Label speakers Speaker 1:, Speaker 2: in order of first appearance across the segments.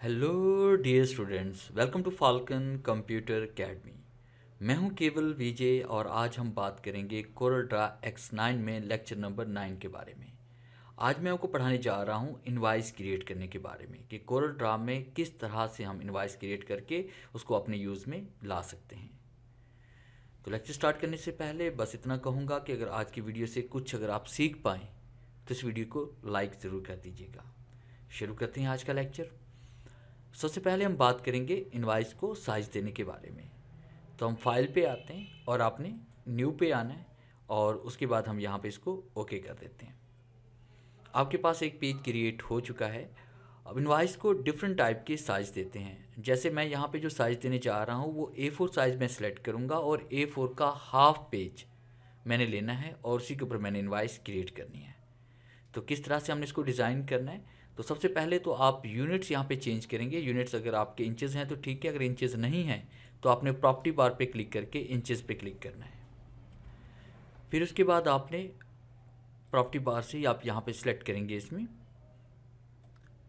Speaker 1: Hello dear students, welcome to falcon computer academy. मैं हूं केवल विजय और आज हम बात करेंगे कोरल ड्रा X9 में लेक्चर नंबर 9 के बारे में। आज मैं आपको पढ़ाने जा रहा हूं इनवाइस क्रिएट करने के बारे में कि कोरल ड्रा में किस तरह से हम इनवाइस क्रिएट करके उसको अपने यूज़ में ला सकते हैं। तो लेक्चर स्टार्ट करने से पहले बस इतना कहूँगा कि अगर आज की वीडियो से कुछ अगर आप सीख पाएँ तो इस वीडियो को लाइक ज़रूर कर दीजिएगा। शुरू करते हैं आज का लेक्चर। सबसे पहले हम बात करेंगे इनवाइस को साइज देने के बारे में। तो हम फाइल पे आते हैं और आपने न्यू पे आना है और उसके बाद हम यहाँ पे इसको ओके कर देते हैं। आपके पास एक पेज क्रिएट हो चुका है। अब इनवाइस को डिफरेंट टाइप के साइज़ देते हैं। जैसे मैं यहाँ पे जो साइज़ देने जा रहा हूँ वो A4 साइज़ में सेलेक्ट करूँगा और A4 का हाफ पेज मैंने लेना है और उसी के ऊपर मैंने इनवाइस क्रिएट करनी है। तो किस तरह से हमने इसको डिज़ाइन करना है, तो सबसे पहले तो आप यूनिट्स यहाँ पे चेंज करेंगे। यूनिट्स अगर आपके इंचेस हैं तो ठीक है, अगर इंचेस नहीं हैं तो आपने प्रॉपर्टी बार पे क्लिक करके इंचेस पे क्लिक करना है। फिर उसके बाद आपने प्रॉपर्टी बार से ही आप यहाँ पे सिलेक्ट करेंगे, इसमें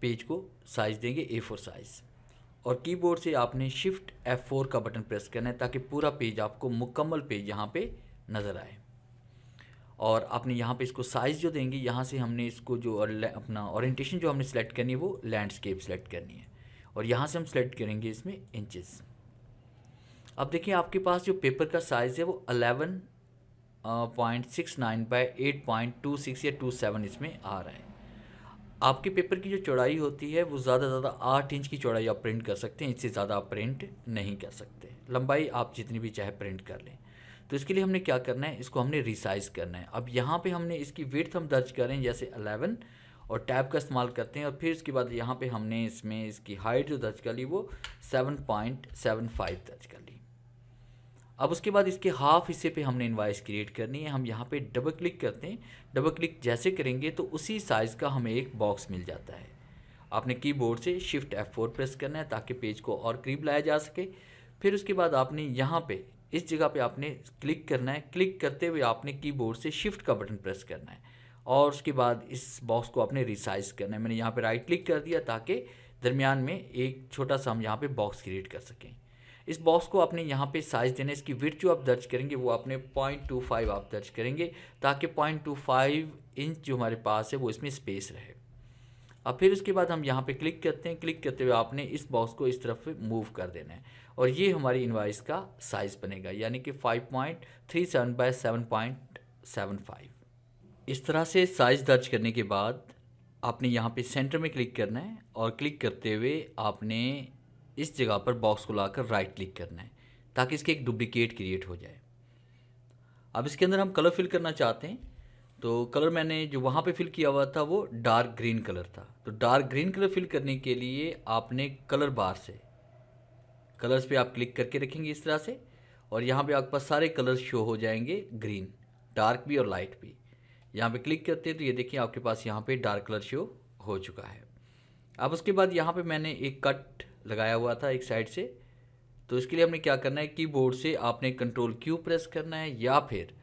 Speaker 1: पेज को साइज़ देंगे A4 साइज़ और कीबोर्ड से आपने शिफ्ट F4 का बटन प्रेस करना है ताकि पूरा पेज आपको मुकम्मल पेज यहाँ पे नज़र आए। और आपने यहाँ पे इसको साइज़ जो देंगे, यहाँ से हमने इसको जो अपना ओरिएंटेशन जो हमने सेलेक्ट करनी है वो लैंडस्केप सेलेक्ट करनी है और यहाँ से हम सेलेक्ट करेंगे इसमें इंचेस। अब देखिए आपके पास जो पेपर का साइज़ है वो 11.69 बाय 8.26 या 27 इसमें आ रहा है। आपके पेपर की जो चौड़ाई होती है वो ज़्यादा ज़्यादा 8 इंच की चौड़ाई आप प्रिंट कर सकते हैं, इससे ज़्यादा आप प्रिंट नहीं कर सकते। लंबाई आप जितनी भी चाहे प्रिंट कर लें। तो इसके लिए हमने क्या करना है, इसको हमने रिसाइज़ करना है। अब यहाँ पे हमने इसकी विड्थ हम दर्ज करें जैसे 11 और टैब का इस्तेमाल करते हैं और फिर उसके बाद यहाँ पे हमने इसमें इसकी हाइट जो दर्ज कर ली वो 7.75 दर्ज कर ली। अब उसके बाद इसके हाफ हिस्से पे हमने इनवाइस क्रिएट करनी है। हम यहाँ पे डबल क्लिक करते हैं। डबल क्लिक जैसे करेंगे तो उसी साइज़ का हमें एक बॉक्स मिल जाता है। आपने कीबोर्ड से शिफ्ट F4 प्रेस करना है ताकि पेज को और करीब लाया जा सके। फिर उसके बाद आपने यहाँ पे इस जगह पे आपने क्लिक करना है। क्लिक करते हुए आपने कीबोर्ड से शिफ्ट का बटन प्रेस करना है और उसके बाद इस बॉक्स को आपने रिसाइज़ करना है। मैंने यहाँ पे राइट क्लिक कर दिया ताकि दरमियान में एक छोटा सा हम यहाँ पे बॉक्स क्रिएट कर सकें। इस बॉक्स को आपने यहाँ पे साइज़ देना है। इसकी विड्थ जो आप दर्ज करेंगे वो आपने 0.25 आप दर्ज करेंगे ताकि 0.25 इंच जो हमारे पास है वो इसमें स्पेस रहे। अब फिर उसके बाद हम यहाँ पे क्लिक करते हैं। क्लिक करते हुए आपने इस बॉक्स को इस तरफ मूव कर देना है और ये हमारी इनवाइस का साइज़ बनेगा, यानी कि 5.37 बाय 7.75। इस तरह से साइज़ दर्ज करने के बाद आपने यहाँ पे सेंटर में क्लिक करना है और क्लिक करते हुए आपने इस जगह पर बॉक्स को लाकर राइट क्लिक करना है ताकि इसके एक डुप्लीकेट क्रिएट हो जाए। अब इसके अंदर हम कलर फिल करना चाहते हैं, तो कलर मैंने जो वहाँ पे फिल किया हुआ था वो डार्क ग्रीन कलर था। तो डार्क ग्रीन कलर फिल करने के लिए आपने कलर बार से कलर्स पे आप क्लिक करके रखेंगे इस तरह से और यहाँ पे आपके पास सारे कलर्स शो हो जाएंगे, ग्रीन, डार्क भी और लाइट भी। यहाँ पे क्लिक करते हैं तो ये देखिए आपके पास यहाँ पे डार्क कलर शो हो चुका है। अब उसके बाद यहाँ पे मैंने एक कट लगाया हुआ था एक साइड से, तो इसके लिए हमने क्या करना है, कीबोर्ड से आपने Ctrl+Q प्रेस करना है या फिर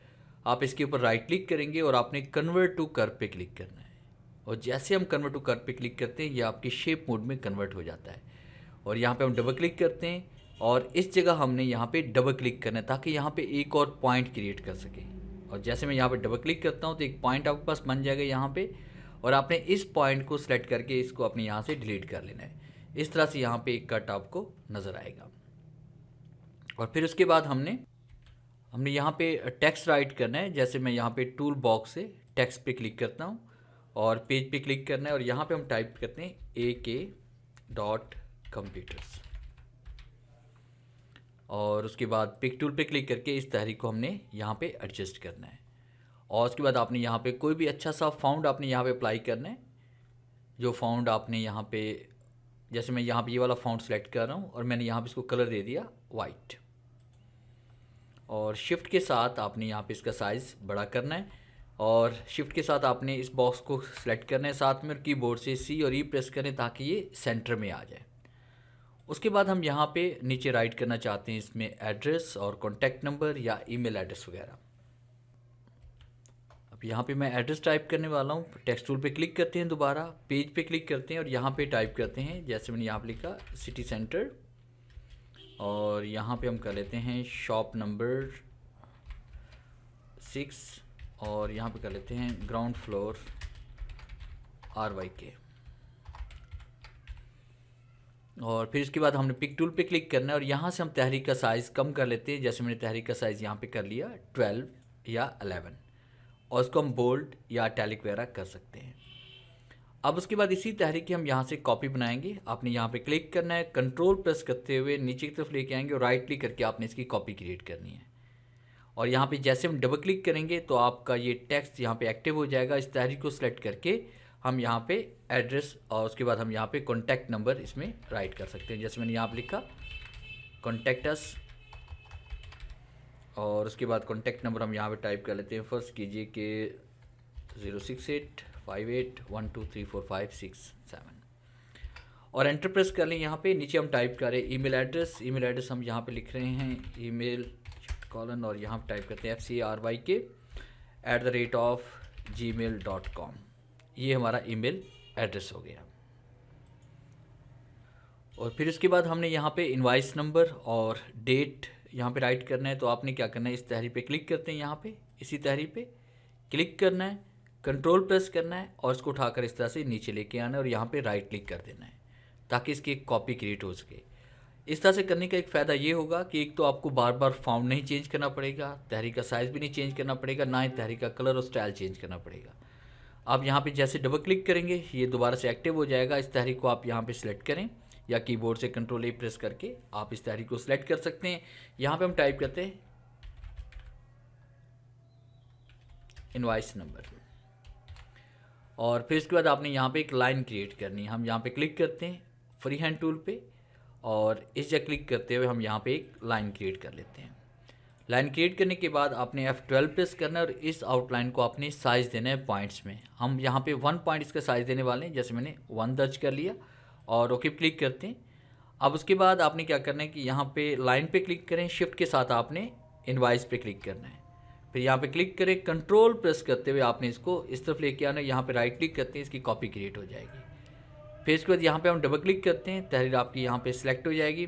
Speaker 1: आप इसके ऊपर राइट क्लिक करेंगे और आपने कन्वर्ट टू कर्व पे क्लिक करना है। और जैसे हम कन्वर्ट टू कर्व पे क्लिक करते हैं ये आपकी शेप मोड में कन्वर्ट हो जाता है और यहाँ पे हम डबल क्लिक करते हैं और इस जगह हमने यहाँ पे डबल क्लिक करना है ताकि यहाँ पे एक और पॉइंट क्रिएट कर सके। और जैसे मैं यहाँ पे डबल क्लिक करता हूँ तो एक पॉइंट आपके पास बन जाएगा यहाँ पे और आपने इस पॉइंट को सिलेक्ट करके इसको अपने यहाँ से डिलीट कर लेना है। इस तरह से यहाँ पे एक कट आपको नज़र आएगा। और फिर उसके बाद हमने यहाँ पे टेक्स्ट राइट करना है। जैसे मैं यहाँ पे टूल बॉक्स से टेक्स्ट पे क्लिक करता हूँ और पेज पे क्लिक करना है और यहाँ पे हम टाइप करते हैं AK.computers और उसके बाद पिक टूल पे क्लिक करके इस तहरीक को हमने यहाँ पे एडजस्ट करना है। और उसके बाद आपने यहाँ पे कोई भी अच्छा सा फाउंड आपने यहाँ पे अप्लाई करना है। जो फाउंड आपने यहाँ पे, जैसे मैं यहाँ पे ये वाला फाउंड सेलेक्ट कर रहा हूँ और मैंने यहाँ पे इसको कलर दे दिया वाइट और शिफ्ट के साथ आपने यहाँ पे इसका साइज़ बड़ा करना है और शिफ्ट के साथ आपने इस बॉक्स को सिलेक्ट करना है, साथ में कीबोर्ड से C और E प्रेस करें ताकि ये सेंटर में आ जाए। उसके बाद हम यहाँ पे नीचे राइट करना चाहते हैं इसमें एड्रेस और कॉन्टैक्ट नंबर या ईमेल एड्रेस वगैरह। अब यहाँ पे मैं एड्रेस टाइप करने वाला हूँ। टेक्स्ट टूल पे क्लिक करते हैं, दोबारा पेज पे क्लिक करते हैं और यहाँ पे टाइप करते हैं, जैसे मैंने यहाँ पे लिखा सिटी सेंटर, और यहाँ पे हम कर लेते हैं शॉप नंबर 6 और यहाँ पे कर लेते हैं ग्राउंड फ्लोर RYK। और फिर इसके बाद हमने पिक टूल पे क्लिक करना है और यहाँ से हम तहरीर का साइज़ कम कर लेते हैं। जैसे मैंने तहरीर का साइज़ यहाँ पे कर लिया 12 या 11, और उसको हम बोल्ड या इटैलिक वगैरह कर सकते हैं। अब उसके बाद इसी तहरीर की हम यहाँ से कॉपी बनाएंगे। आपने यहाँ पे क्लिक करना है, कंट्रोल प्रेस करते हुए नीचे की तरफ लेके आएंगे और राइट क्लिक करके आपने इसकी कॉपी क्रिएट करनी है। और यहाँ पे जैसे हम डबल क्लिक करेंगे तो आपका ये टेक्स्ट यहाँ पे एक्टिव हो जाएगा। इस तहरीर को सिलेक्ट करके हम यहाँ पे एड्रेस और उसके बाद हम यहाँ पे कॉन्टैक्ट नंबर इसमें राइट कर सकते हैं। जैसे मैंने यहाँ पे लिखा कॉन्टैक्ट अस, और उसके बाद कॉन्टैक्ट नंबर हम यहाँ पे टाइप कर लेते हैं। फर्स्ट कीजिए कि 06858123456 और एंटर प्रेस कर लें। यहाँ पे नीचे हम टाइप करें ईमेल एड्रेस हम यहाँ पे लिख रहे हैं ईमेल कॉलन, और यहाँ पे टाइप करते हैं FCRYK@gmail.com। ये हमारा ईमेल एड्रेस हो गया। और फिर उसके बाद हमने यहाँ पे इनवाइस नंबर और डेट यहाँ पे राइट करना है। तो आपने क्या करना है, इस तहरीर पे क्लिक करते हैं, यहाँ पे इसी तहरीर पे क्लिक करना है, कंट्रोल प्रेस करना है और इसको उठाकर इस तरह से नीचे लेके आना है और यहाँ पे राइट क्लिक कर देना है ताकि इसकी एक कॉपी क्रिएट हो सके। इस तरह से करने का एक फ़ायदा ये होगा कि एक तो आपको बार बार फॉन्ट नहीं चेंज करना पड़ेगा, तहरीर का साइज़ भी नहीं चेंज करना पड़ेगा, ना ही तहरीर का कलर और स्टाइल चेंज करना पड़ेगा। आप यहाँ पे जैसे डबल क्लिक करेंगे ये दोबारा से एक्टिव हो जाएगा। इस तहरीर को आप यहाँ पे सिलेक्ट करें या कीबोर्ड से कंट्रोल A प्रेस करके आप इस तहरीर को सिलेक्ट कर सकते हैं। यहाँ पे हम टाइप करते हैं इनवाइस नंबर, और फिर इसके बाद आपने यहाँ पे एक लाइन क्रिएट करनी है। हम यहाँ पे क्लिक करते हैं फ्री हैंड टूल पे और इस जगह क्लिक करते हुए हम यहाँ पे एक लाइन क्रिएट कर लेते हैं। लाइन क्रिएट करने के बाद आपने F12 प्रेस करना है और इस आउटलाइन को आपने साइज़ देना है पॉइंट्स में। हम यहाँ पे 1 पॉइंट इसका साइज़ देने वाले हैं। जैसे मैंने 1 दर्ज कर लिया और ओके क्लिक करते हैं। अब उसके बाद आपने क्या करना है कि यहाँ पे लाइन पे क्लिक करें, शिफ्ट के साथ आपने इनवाइस पे क्लिक करना है। फिर यहाँ पे क्लिक करें, कंट्रोल प्रेस करते हुए आपने इसको इस तरफ लेके आना है। यहाँ पे राइट क्लिक करते हैं, इसकी कॉपी क्रिएट हो जाएगी। फिर इसके बाद यहाँ पे हम डबल क्लिक करते हैं, तहरीर आपकी यहाँ पे सिलेक्ट हो जाएगी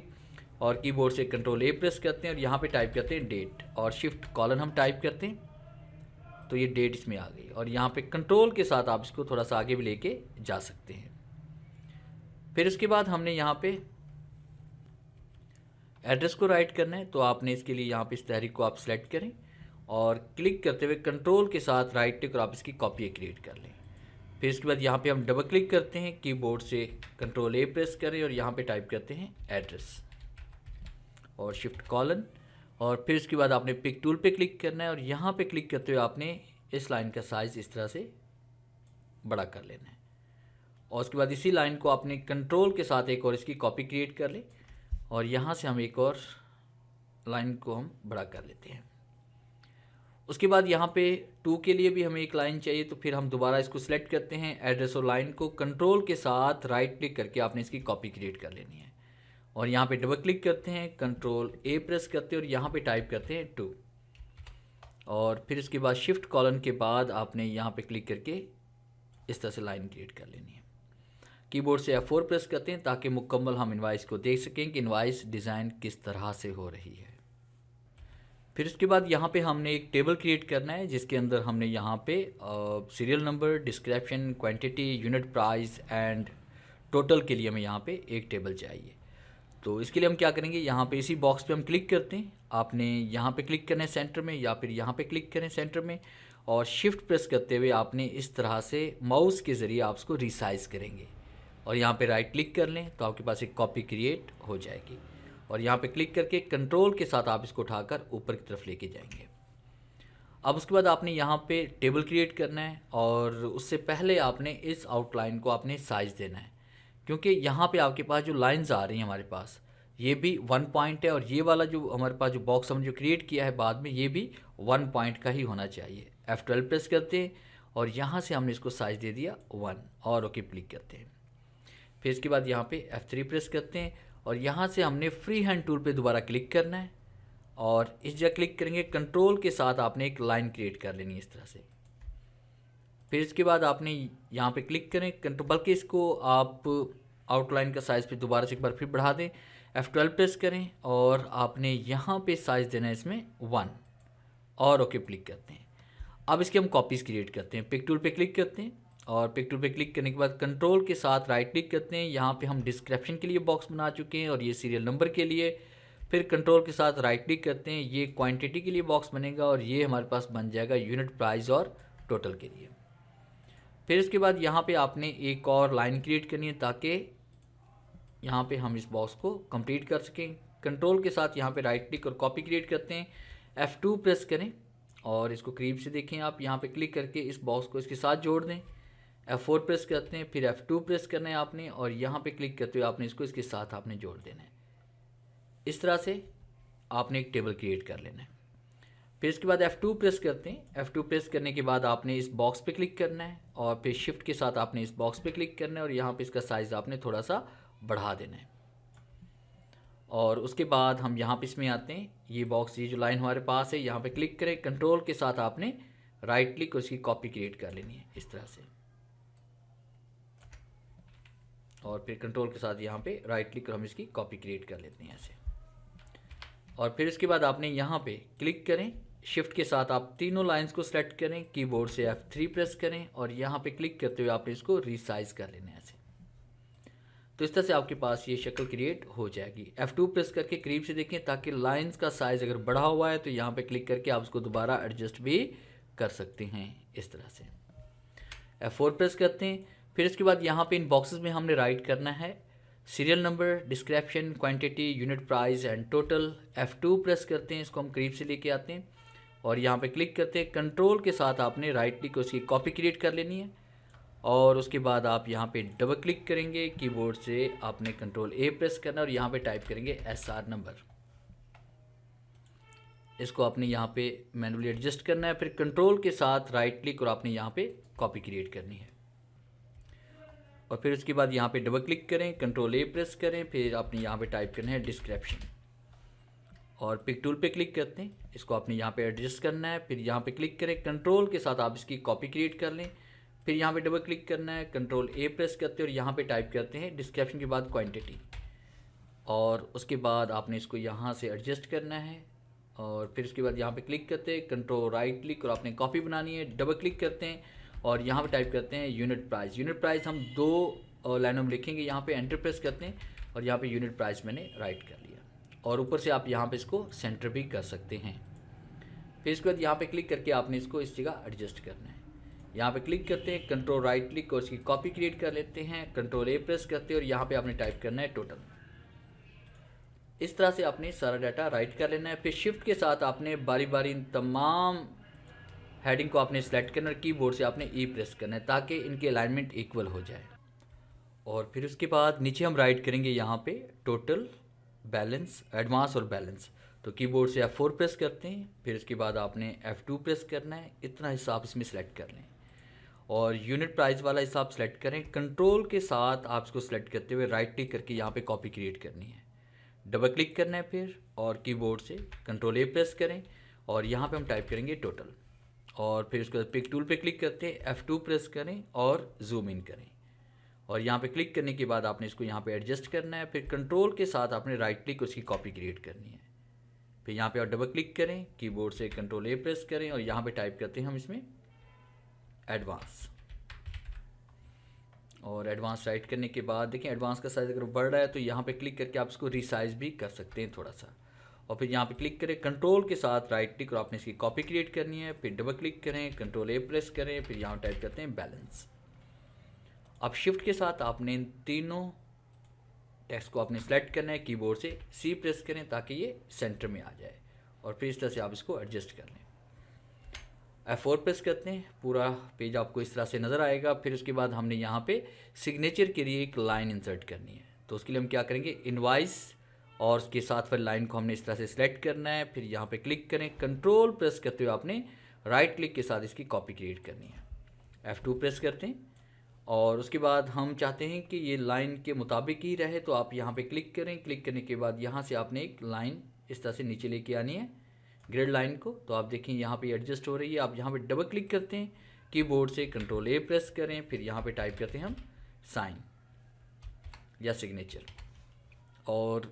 Speaker 1: और कीबोर्ड से कंट्रोल A प्रेस करते हैं और यहाँ पे टाइप करते हैं डेट और शिफ्ट कॉलन हम टाइप करते हैं तो ये डेट इसमें आ गई। और यहाँ पे कंट्रोल के साथ आप इसको थोड़ा सा आगे भी लेके जा सकते हैं। फिर इसके बाद हमने यहाँ पे एड्रेस को राइट करना है, तो आपने इसके लिए यहाँ पे इस तहरीर को आप सिलेक्ट करें और क्लिक करते हुए कंट्रोल के साथ राइट क्लिक और आप इसकी कॉपी क्रिएट कर लें। फिर इसके बाद यहाँ पे हम डबल क्लिक करते हैं, कीबोर्ड से कंट्रोल A प्रेस करें और यहाँ पे टाइप करते हैं एड्रेस और शिफ्ट कॉलन, और फिर इसके बाद आपने पिक टूल पे क्लिक करना है और यहाँ पे क्लिक करते हुए आपने इस लाइन का साइज़ इस तरह से बड़ा कर लेना है। और उसके बाद इसी लाइन को आपने कंट्रोल के साथ एक और इसकी कॉपी क्रिएट कर ले और यहाँ से हम एक और लाइन को हम बड़ा कर लेते हैं। उसके बाद यहाँ पे 2 के लिए भी हमें एक लाइन चाहिए, तो फिर हम दोबारा इसको सिलेक्ट करते हैं, एड्रेस और लाइन को कंट्रोल के साथ राइट क्लिक करके आपने इसकी कॉपी क्रिएट कर लेनी है और यहाँ पे डबल क्लिक करते हैं, कंट्रोल A प्रेस करते हैं और यहाँ पे टाइप करते हैं 2 और फिर इसके बाद शिफ्ट कॉलन के बाद आपने यहाँ पे क्लिक करके इस तरह से लाइन क्रिएट कर लेनी है। कीबोर्ड से F4 प्रेस करते हैं ताकि मुकम्मल हम इनवाइस को देख सकें कि इनवाइस डिज़ाइन किस तरह से हो रही है। फिर उसके बाद यहाँ पे हमने एक टेबल क्रिएट करना है जिसके अंदर हमने यहाँ पे serial number, description, quantity, unit price and total के लिए हमें यहाँ पे एक टेबल चाहिए। तो इसके लिए हम क्या करेंगे, यहाँ पे इसी बॉक्स पे हम क्लिक करते हैं। आपने यहाँ पे क्लिक करना है सेंटर में या फिर यहाँ पे क्लिक करें सेंटर में और शिफ्ट प्रेस करते हुए आपने इस तरह से माउस के ज़रिए आप उसको रिसाइज़ करेंगे और यहाँ पे राइट क्लिक कर लें तो आपके पास एक कॉपी क्रिएट हो जाएगी और यहाँ पे क्लिक करके कंट्रोल के साथ आप इसको उठाकर ऊपर की तरफ लेके जाएंगे। अब उसके बाद आपने यहाँ पे टेबल क्रिएट करना है और उससे पहले आपने इस आउटलाइन को आपने साइज़ देना है क्योंकि यहाँ पे आपके पास जो लाइंस आ रही हैं हमारे पास ये भी 1 पॉइंट है और ये वाला जो हमारे पास जो बॉक्स हमने जो क्रिएट किया है बाद में ये भी 1 पॉइंट का ही होना चाहिए। F12 प्रेस करते हैं और यहाँ से हमने इसको साइज़ दे दिया 1 और ओके क्लिक करते हैं। फिर इसके बाद यहाँ पे F3 प्रेस करते हैं और यहाँ से हमने फ्री हैंड टूल पे दोबारा क्लिक करना है और इस जगह क्लिक करेंगे, कंट्रोल के साथ आपने एक लाइन क्रिएट कर लेनी है इस तरह से फिर इसके बाद आपने यहाँ पे क्लिक करें कंट्रोल, बल्कि इसको आप आउटलाइन का साइज़ पे दोबारा से एक बार फिर बढ़ा दें, F12 प्रेस करें और आपने यहाँ पे साइज़ देना है इसमें 1 और ओके क्लिक करते हैं। अब इसकी हम कॉपीज़ क्रिएट करते हैं। पिक टूल पे क्लिक करते हैं और पिक टूल पे क्लिक करने के बाद कंट्रोल के साथ राइट क्लिक करते हैं। यहाँ पे हम डिस्क्रिप्शन के लिए बॉक्स बना चुके हैं और ये सीरियल नंबर के लिए। फिर कंट्रोल के साथ राइट क्लिक करते हैं, ये क्वांटिटी के लिए बॉक्स बनेगा और ये हमारे पास बन जाएगा यूनिट प्राइस और टोटल के लिए। फिर इसके बाद यहाँ पे आपने एक और लाइन क्रिएट करनी है ताकि यहाँ पे हम इस बॉक्स को कंप्लीट कर सकें। कंट्रोल के साथ यहाँ पे राइट क्लिक और कॉपी क्रिएट करते हैं, F2 प्रेस करें और इसको करीब से देखें आप, यहाँ पे क्लिक करके इस बॉक्स को इसके साथ जोड़ दें। F4 प्रेस करते हैं, फिर F2 प्रेस करना है आपने और यहाँ पे क्लिक करते हुए आपने इसको इसके साथ आपने जोड़ देना है। इस तरह से आपने एक टेबल क्रिएट कर लेना है। फिर इसके बाद F2 प्रेस करते हैं। F2 प्रेस करने के बाद आपने इस बॉक्स पे क्लिक करना है और फिर शिफ्ट के साथ आपने इस बॉक्स पे क्लिक करना है और यहाँ पे इसका साइज़ आपने थोड़ा सा बढ़ा देना है। और उसके बाद हम यहाँ पे इसमें आते हैं, ये बॉक्स, ये जो लाइन हमारे पास है, यहाँ पे क्लिक करें, कंट्रोल के साथ आपने राइट क्लिक और इसकी कॉपी क्रिएट कर लेनी है इस तरह से। और फिर कंट्रोल के साथ यहाँ पे राइट क्लिक और हम इसकी कॉपी क्रिएट कर लेते हैं ऐसे। और फिर इसके बाद आपने यहाँ पे क्लिक करें, शिफ्ट के साथ आप तीनों लाइंस को सेलेक्ट करें, कीबोर्ड से F3 प्रेस करें और यहाँ पे क्लिक करते हुए आपने इसको रीसाइज कर लेना है ऐसे। तो इस तरह से आपके पास ये शक्ल क्रिएट हो जाएगी। F2 प्रेस करके करीब से देखें ताकि लाइंस का साइज़ अगर बढ़ा हुआ है तो यहाँ पे क्लिक करके आप उसको दोबारा एडजस्ट भी कर सकते हैं इस तरह से। F4 प्रेस करते हैं। फिर इसके बाद यहाँ पे इन बॉक्सेस में हमने राइट करना है serial number, description, quantity, unit price and total. F2 press करते हैं, इसको हम करीब से लेके आते हैं और यहाँ पे क्लिक करते हैं। कंट्रोल के साथ आपने राइट क्लिक उसकी कॉपी क्रिएट कर लेनी है और उसके बाद आप यहाँ पे डबल क्लिक करेंगे, कीबोर्ड से आपने कंट्रोल A प्रेस करना और यहाँ पे टाइप करेंगे SR नंबर। इसको आपने यहाँ पे मैनुअली एडजस्ट करना है। फिर कंट्रोल के साथ राइट क्लिक और आपने यहाँ पे कॉपी क्रिएट करनी है और फिर उसके बाद यहाँ पे डबल क्लिक करें, कंट्रोल A प्रेस करें, फिर आपने यहाँ पे टाइप करना है डिस्क्रिप्शन और पिक टूल पे क्लिक करते हैं। इसको आपने यहाँ पे एडजस्ट करना है। फिर यहाँ पे क्लिक करें, कंट्रोल के साथ आप इसकी कॉपी क्रिएट कर लें। फिर यहाँ पे डबल क्लिक करना है, कंट्रोल A प्रेस करते हैं और यहाँ पे टाइप करते हैं डिस्क्रिप्शन के बाद क्वांटिटी और उसके बाद आपने इसको यहाँ से एडजस्ट करना है और फिर उसके बाद यहाँ पे क्लिक करते हैं, कंट्रोल राइट क्लिक और आपने कॉपी बनानी है, डबल क्लिक करते हैं और यहाँ पे टाइप करते हैं यूनिट प्राइस। यूनिट प्राइस हम 2 लाइनों में लिखेंगे, यहाँ पे एंटर प्रेस करते हैं और यहाँ पे यूनिट प्राइस मैंने राइट कर लिया और ऊपर से आप यहाँ पे इसको सेंटर भी कर सकते हैं। फिर इसके बाद यहाँ पे क्लिक करके आपने इसको इस जगह एडजस्ट करना है। यहाँ पे क्लिक करते हैं, कंट्रोल राइट क्लिक और इसकी कॉपी क्रिएट कर लेते हैं, कंट्रोल A प्रेस करते हैं और यहाँ पे आपने टाइप करना है टोटल। इस तरह से आपने सारा डाटा राइट कर लेना है। फिर शिफ्ट के साथ आपने बारी बारी इन तमाम हेडिंग को आपने सेलेक्ट करना है, कीबोर्ड से आपने E प्रेस करना है ताकि इनके अलाइनमेंट इक्वल हो जाए। और फिर उसके बाद नीचे हम राइट करेंगे यहाँ पे टोटल, बैलेंस, एडवांस और बैलेंस। तो कीबोर्ड से F4 प्रेस करते हैं, फिर उसके बाद आपने F2 प्रेस करना है। इतना हिस्सा आप इसमें सेलेक्ट कर लें और यूनिट प्राइस वाला हिस्सा आप सेलेक्ट करें। कंट्रोल के साथ आप इसको सेलेक्ट करते हुए राइट क्लिक करके यहाँ पे कॉपी क्रिएट करनी है, डबल क्लिक करना है फिर और कीबोर्ड से कंट्रोल A प्रेस करें और यहाँ पे हम टाइप करेंगे टोटल और फिर उसके बाद पिक टूल पे क्लिक करते हैं, F2 प्रेस करें और जूम इन करें और यहाँ पे क्लिक करने के बाद आपने इसको यहाँ पे एडजस्ट करना है। फिर कंट्रोल के साथ आपने राइट क्लिक उसकी कॉपी क्रिएट करनी है। फिर यहाँ पे आप डबल क्लिक करें, कीबोर्ड से कंट्रोल A प्रेस करें और यहाँ पे टाइप करते हैं हम इसमें एडवांस और एडवांस राइट करने के बाद देखें एडवांस का साइज़ अगर बढ़ रहा है तो यहाँ पे क्लिक करके आप इसको रिसाइज भी कर सकते हैं थोड़ा सा। और फिर यहाँ पे क्लिक करें, कंट्रोल के साथ राइट क्लिक और आपने इसकी कॉपी क्रिएट करनी है। फिर डबल क्लिक करें, कंट्रोल A प्रेस करें, फिर यहाँ टाइप करते हैं बैलेंस। अब शिफ्ट के साथ आपने इन तीनों टेक्स्ट को आपने सेलेक्ट करना है, कीबोर्ड से C प्रेस करें ताकि ये सेंटर में आ जाए और फिर इस तरह से आप इसको एडजस्ट कर लें। F4 प्रेस करते हैं, पूरा पेज आपको इस तरह से नज़र आएगा। फिर उसके बाद हमने यहाँ पे सिग्नेचर के लिए एक लाइन इंसर्ट करनी है, तो उसके लिए हम क्या करेंगे, इनवाइस और उसके साथ फिर लाइन को हमने इस तरह से सिलेक्ट करना है। फिर यहाँ पे क्लिक करें, कंट्रोल प्रेस करते हुए आपने राइट क्लिक के साथ इसकी कॉपी क्रिएट करनी है। F2 प्रेस करते हैं और उसके बाद हम चाहते हैं कि ये लाइन के मुताबिक ही रहे, तो आप यहाँ पे क्लिक करें। क्लिक करने के बाद यहाँ से आपने एक लाइन इस तरह से नीचे लेके आनी है, ग्रिड लाइन को। तो आप देखें यहाँ पे एडजस्ट हो रही है। आप यहाँ पे डबल क्लिक करते हैं, कीबोर्ड से कंट्रोल ए प्रेस करें, फिर यहाँ पे टाइप करते हैं हम साइन या सिग्नेचर, और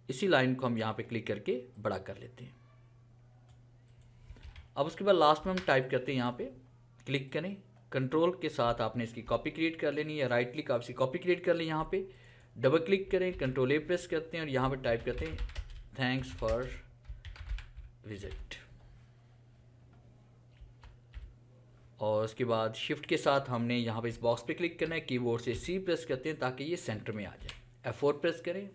Speaker 1: इसी लाइन को हम यहाँ पे क्लिक करके बड़ा कर लेते हैं। अब उसके बाद लास्ट में हम टाइप करते हैं, यहाँ पे क्लिक करें, कंट्रोल के साथ आपने इसकी कॉपी क्रिएट कर लेनी है, राइट क्लिक आप इसकी कॉपी क्रिएट कर लें, यहाँ पे डबल क्लिक करें, कंट्रोल ए प्रेस करते हैं और यहाँ पे टाइप करते हैं थैंक्स फॉर विजिट, और उसके बाद शिफ्ट के साथ हमने यहाँ पे इस बॉक्स पे क्लिक करना है, कीबोर्ड से सी प्रेस करते हैं ताकि ये सेंटर में आ जाए, F4 प्रेस करें,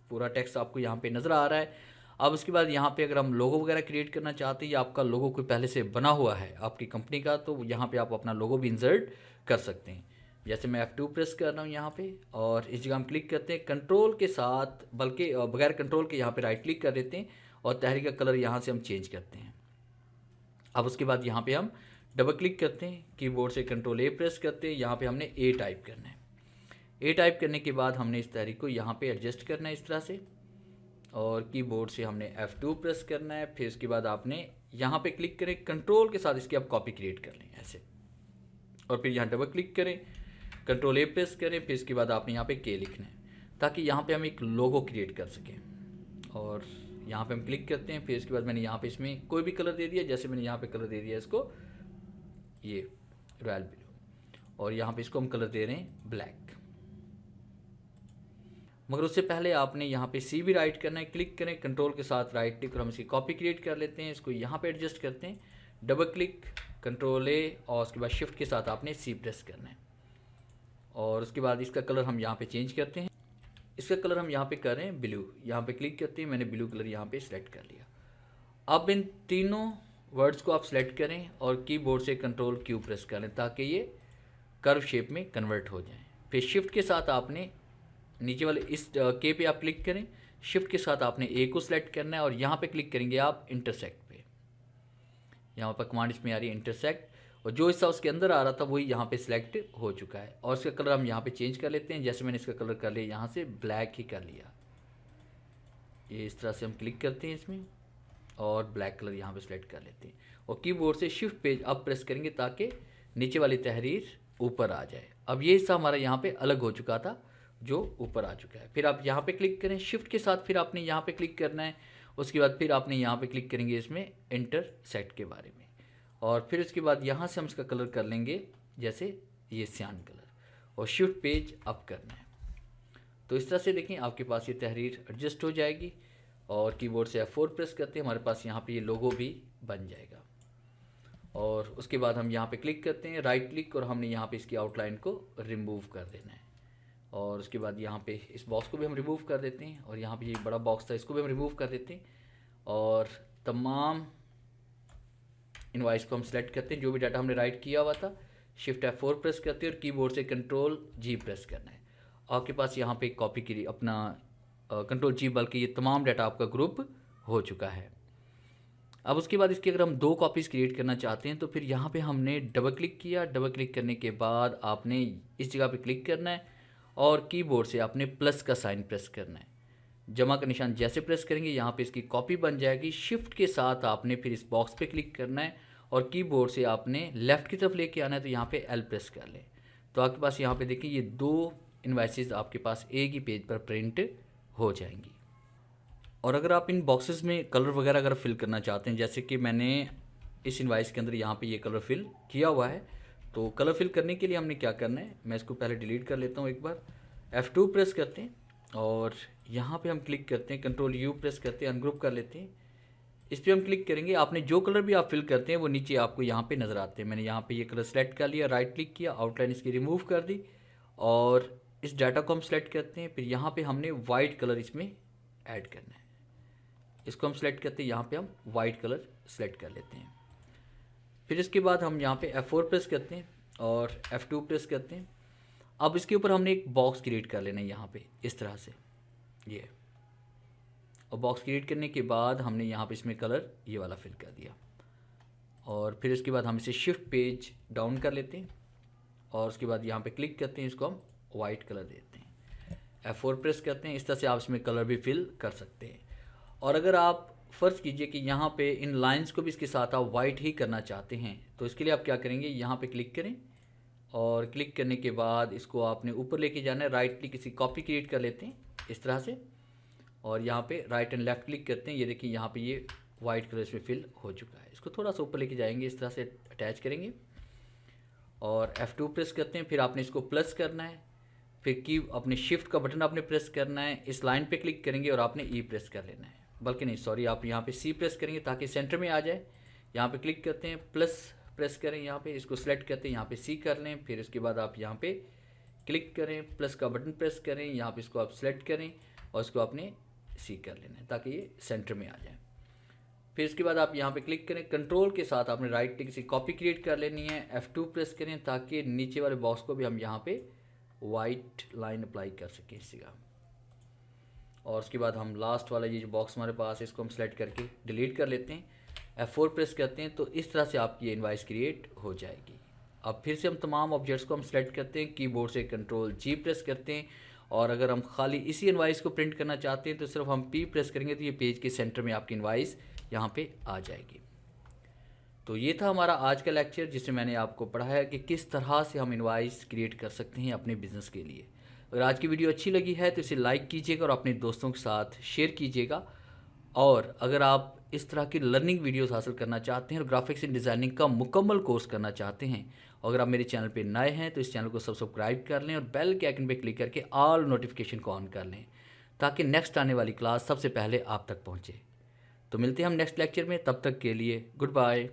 Speaker 1: पूरा टेक्स्ट आपको यहाँ पे नज़र आ रहा है। अब उसके बाद यहाँ पे अगर हम लोगो वगैरह क्रिएट करना चाहते हैं या आपका लोगो कोई पहले से बना हुआ है आपकी कंपनी का, तो यहाँ पे आप अपना लोगो भी इंसर्ट कर सकते हैं। जैसे मैं F2 प्रेस कर रहा हूँ यहाँ पे, और इस जगह हम क्लिक करते हैं कंट्रोल के साथ, बल्कि बगैर कंट्रोल के यहाँ पे राइट क्लिक कर देते हैं और तहरीर का कलर यहाँ से हम चेंज करते हैं। अब उसके बाद यहाँ पे हम डबल क्लिक करते हैं, कीबोर्ड से कंट्रोल ए प्रेस करते हैं, यहाँ पे हमने ए टाइप करना है। ए टाइप करने के बाद हमने इस तहरीर को यहाँ पे एडजस्ट करना है इस तरह से, और कीबोर्ड से हमने F2 प्रेस करना है। फिर इसके बाद आपने यहाँ पे क्लिक करें, कंट्रोल के साथ इसकी आप कॉपी क्रिएट कर लें ऐसे, और फिर यहाँ डबल क्लिक करें, कंट्रोल ए प्रेस करें, फिर इसके बाद आपने यहाँ पे के लिखना है ताकि यहाँ पे हम एक लोगो क्रिएट कर सकें। और यहाँ पे हम क्लिक करते हैं, फिर इसके बाद मैंने यहाँ पे इसमें कोई भी कलर दे दिया, जैसे मैंने यहाँ पे कलर दे दिया इसको ये रॉयल ब्लू, और यहाँ पे इसको हम कलर दे रहे हैं ब्लैक। मगर उससे पहले आपने यहाँ पे सी भी राइट करना है, क्लिक करें, कंट्रोल के साथ राइट क्लिक और हम इसकी कॉपी क्रिएट कर लेते हैं, इसको यहाँ पे एडजस्ट करते हैं, डबल क्लिक, कंट्रोल ए, और उसके बाद शिफ्ट के साथ आपने सी प्रेस करना है, और उसके बाद इसका कलर हम यहाँ पे चेंज करते हैं। इसका कलर हम यहाँ पे कर रहे हैं ब्लू, यहाँ पे क्लिक करते हैं, मैंने ब्लू कलर यहाँ पे सिलेक्ट कर लिया। अब इन तीनों वर्ड्स को आप सिलेक्ट करें और कीबोर्ड से कंट्रोल क्यू प्रेस करें ताकि ये कर्व शेप में कन्वर्ट हो जाए। फिर शिफ्ट के साथ आपने नीचे वाले इस के पे आप क्लिक करें, शिफ्ट के साथ आपने ए को सिलेक्ट करना है और यहाँ पे क्लिक करेंगे आप इंटरसेक्ट पे। यहाँ पर कमांड इसमें आ रही है इंटरसेक्ट, और जो हिस्सा उसके अंदर आ रहा था वही यहाँ पे सिलेक्ट हो चुका है, और इसका कलर हम यहाँ पे चेंज कर लेते हैं। जैसे मैंने इसका कलर कर लिया, यहाँ से ब्लैक ही कर लिया, ये इस तरह से हम क्लिक करते हैं इसमें और ब्लैक कलर यहाँ पे सिलेक्ट कर लेते हैं, और कीबोर्ड से शिफ्ट पेज अप प्रेस करेंगे ताकि नीचे वाली तहरीर ऊपर आ जाए। अब ये हिस्सा हमारा यहाँ पे अलग हो चुका था जो ऊपर आ चुका है। फिर आप यहाँ पे क्लिक करें शिफ्ट के साथ, फिर आपने यहाँ पे क्लिक करना है, उसके बाद फिर आपने यहाँ पे क्लिक करेंगे इसमें इंटरसेक्ट के बारे में, और फिर उसके बाद यहाँ से हम इसका कलर कर लेंगे जैसे ये सियान कलर, और शिफ्ट पेज अप करना है। तो इस तरह से देखें आपके पास ये तहरीर एडजस्ट हो जाएगी, और कीबोर्ड से F4 प्रेस करते हैं, हमारे पास यहाँ पे ये लोगो भी बन जाएगा। और उसके बाद हम यहाँ पे क्लिक करते हैं, राइट क्लिक, और हमने यहाँ पे इसकी आउटलाइन को रिमूव कर देना है, और उसके बाद यहाँ पे इस बॉक्स को भी हम रिमूव कर देते हैं, और यहाँ पे ये बड़ा बॉक्स था इसको भी हम रिमूव कर देते हैं, और तमाम इनवॉइस को हम सेलेक्ट करते हैं जो भी डाटा हमने राइट किया हुआ था। शिफ्ट F4 प्रेस करते हैं और कीबोर्ड से कंट्रोल G प्रेस करना है। आपके पास यहाँ पे कॉपी की अपना कंट्रोल G, बल्कि ये तमाम डाटा आपका ग्रुप हो चुका है। अब उसके बाद इसकी अगर हम 2 कॉपीज़ क्रिएट करना चाहते हैं तो फिर यहाँ पे हमने डबल क्लिक किया, डबल क्लिक करने के बाद आपने इस जगह पे क्लिक करना है और कीबोर्ड से आपने प्लस का साइन प्रेस करना है। जमा का निशान जैसे प्रेस करेंगे यहाँ पे इसकी कॉपी बन जाएगी। शिफ्ट के साथ आपने फिर इस बॉक्स पे क्लिक करना है और कीबोर्ड से आपने लेफ़्ट की तरफ लेके आना है, तो यहाँ पे L प्रेस कर लें। तो आपके पास यहाँ पे देखिए ये 2 इन्वाइसेस आपके पास एक ही पेज पर प्रिंट हो जाएंगी। और अगर आप इन बॉक्सेस में कलर वगैरह अगर फिल करना चाहते हैं, जैसे कि मैंने इस इन्वाइस के अंदर यहाँ पे ये कलर फिल किया हुआ है, तो कलर फिल करने के लिए हमने क्या करना है, मैं इसको पहले डिलीट कर लेता हूँ एक बार। F2 प्रेस करते हैं और यहाँ पे हम क्लिक करते हैं, कंट्रोल U प्रेस करते हैं, अनग्रुप कर लेते हैं। इस पर हम क्लिक करेंगे, आपने जो कलर भी आप फिल करते हैं वो नीचे आपको यहाँ पे नज़र आते हैं। मैंने यहाँ पे ये कलर सेलेक्ट कर लिया, राइट क्लिक किया, आउटलाइन इसकी रिमूव कर दी और इस डाटा को हम सेलेक्ट करते हैं। फिर यहाँ पे हमने वाइट कलर इसमें ऐड करना है, इसको हम सेलेक्ट करते हैं, यहाँ पे हम वाइट कलर सेलेक्ट कर लेते हैं। फिर इसके बाद हम यहाँ पे F4 प्रेस करते हैं और F2 प्रेस करते हैं। अब इसके ऊपर हमने एक बॉक्स क्रिएट कर लेना है यहाँ पे इस तरह से ये, और बॉक्स क्रिएट करने के बाद हमने यहाँ पे इसमें कलर ये वाला फिल कर दिया। और फिर इसके बाद हम इसे शिफ्ट पेज डाउन कर लेते हैं और उसके बाद यहाँ पे क्लिक करते हैं, इसको हम वाइट कलर देते हैं। F4 प्रेस करते हैं। इस तरह से आप इसमें कलर भी फिल कर सकते हैं। और अगर आप फ़र्ज़ कीजिए कि यहाँ पे इन लाइंस को भी इसके साथ आप वाइट ही करना चाहते हैं, तो इसके लिए आप क्या करेंगे, यहाँ पे क्लिक करें और क्लिक करने के बाद इसको आपने ऊपर लेके जाना है। राइट क्लिक, किसी कॉपी क्रिएट कर लेते हैं इस तरह से, और यहाँ पे राइट एंड लेफ़्ट क्लिक करते हैं। ये देखिए यहाँ पे ये वाइट कलर इसमें फिल हो चुका है। इसको थोड़ा सा ऊपर लेके जाएंगे, इस तरह से अटैच करेंगे और F2 प्रेस करते हैं। फिर आपने इसको प्लस करना है, फिर की अपने शिफ्ट का बटन आपने प्रेस करना है, इस लाइन पे क्लिक करेंगे और आपने E प्रेस कर लेना है, बल्कि नहीं सॉरी, आप यहाँ पे C प्रेस करेंगे ताकि सेंटर में आ जाए। यहाँ पे क्लिक करते हैं, प्लस प्रेस करें, यहाँ पे इसको सेलेक्ट करते हैं, यहाँ पे C कर लें। फिर इसके बाद आप यहाँ पे क्लिक करें, प्लस का बटन प्रेस करें, यहाँ पे इसको आप सेलेक्ट करें और इसको आपने C कर लेना है ताकि ये सेंटर में आ जाए। फिर इसके बाद आप यहाँ पे क्लिक करें, कंट्रोल के साथ आपने राइट क्लिक से कॉपी क्रिएट कर लेनी है, F2 प्रेस करें ताकि नीचे वाले बॉक्स को भी हम यहाँ पे वाइट लाइन अप्लाई कर सकें इसी का। और उसके बाद हम लास्ट वाला ये जो बॉक्स हमारे पास है इसको हम सेलेक्ट करके डिलीट कर लेते हैं, F4 प्रेस करते हैं, तो इस तरह से आपकी ये इनवाइस क्रिएट हो जाएगी। अब फिर से हम तमाम ऑब्जेक्ट्स को हम सेलेक्ट करते हैं, कीबोर्ड से कंट्रोल G प्रेस करते हैं, और अगर हम खाली इसी इनवाइस को प्रिंट करना चाहते हैं तो सिर्फ हम P प्रेस करेंगे तो ये पेज के सेंटर में आपकी इनवाइस यहाँ पे आ जाएगी। तो ये था हमारा आज का लेक्चर जिसमें मैंने आपको पढ़ाया कि किस तरह से हम इनवाइस क्रिएट कर सकते हैं अपने बिज़नेस के लिए। अगर आज की वीडियो अच्छी लगी है तो इसे लाइक कीजिएगा और अपने दोस्तों के साथ शेयर कीजिएगा। और अगर आप इस तरह की लर्निंग वीडियोस हासिल करना चाहते हैं और ग्राफिक्स एंड डिज़ाइनिंग का मुकम्मल कोर्स करना चाहते हैं, अगर आप मेरे चैनल पे नए हैं तो इस चैनल को सब्सक्राइब कर लें और बेल के आइकन पे क्लिक करके ऑल नोटिफिकेशन को ऑन कर लें ताकि नेक्स्ट आने वाली क्लास सबसे पहले आप तक पहुँचे। तो मिलते हैं हम नेक्स्ट लेक्चर में, तब तक के लिए गुड बाय।